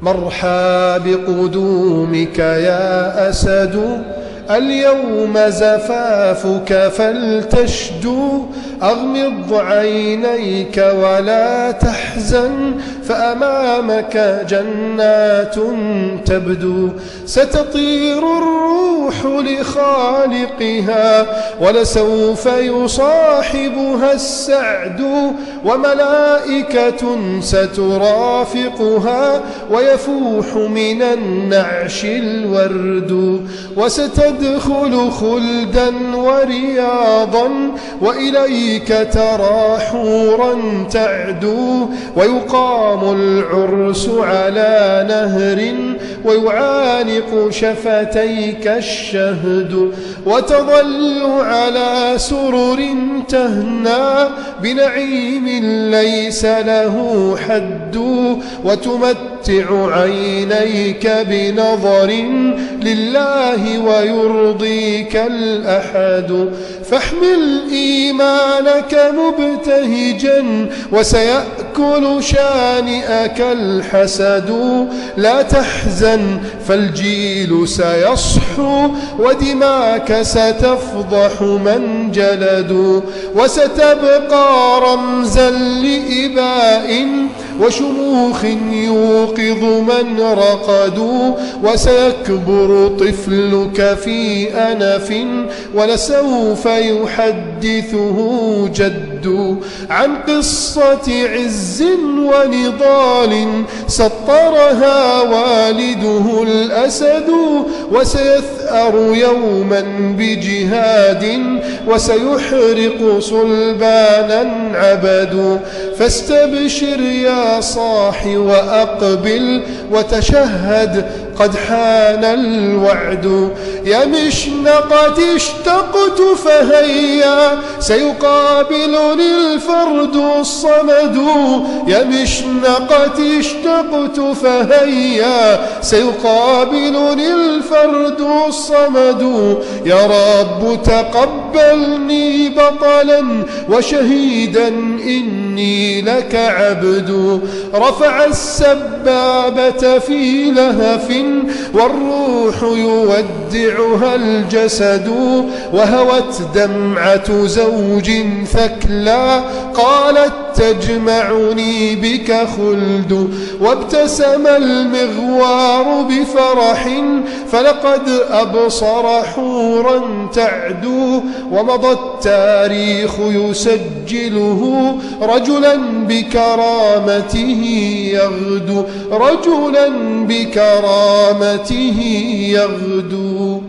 مرحى بقدومك يا أسد، اليوم زفافك فلتشدو. أغمض عينيك ولا تحزن، فأمامك جنات تبدو. ستطير الروح لخالقها، ولسوف يصاحبها السعد. وملائكة سترافقها، ويفوح من النعش الورد. وستدخل خلدا ورياضا، وإليك ترى حورا تعدو. ويقام العرس على نهر، ويعانق شفتيك الشهد. وتظل على سرر تهنى، بنعيم ليس له حد. وتمتع عينيك بنظر لله، ويرضيك الأحد. فاحمل إيمانك مبتهجا، وسيأكل شانئك الحسد. لا تحزن فالجيل سيصحو، ودماك ستفضح من جلد. وستبقى رمزا لإباء وشموخ يوقظ من رقدوا. وسيكبر طفلك في أنف، ولسوف يحدثه جد عن قصة عز ونضال سطرها والده الأسد. وسيثأر يوما بجهاد، وسيحرق صلبانا عبد. فاستبشر يا صاح وأقبل، وتشهد قد حان الوعد. يا مشنقة اشتقت فهيا، سيقابلني الفرد الصمد. يا مشنقة اشتقت فهيا، سيقابلني الفرد الصمد. يا رب تقبلني بطلا وشهيدا، إني لك عبد. رفع السبابة في لهف، والروح يودعها الجسد. وهوت دمعة زوج ثكلى، قالت تجمعني بك خلد. وابتسم المغوار بفرح، فلقد أبصر حورا تعدو. ومضى التاريخ يسجله رجلا بكرامته يغدو، رجلا بكرامته يغدو.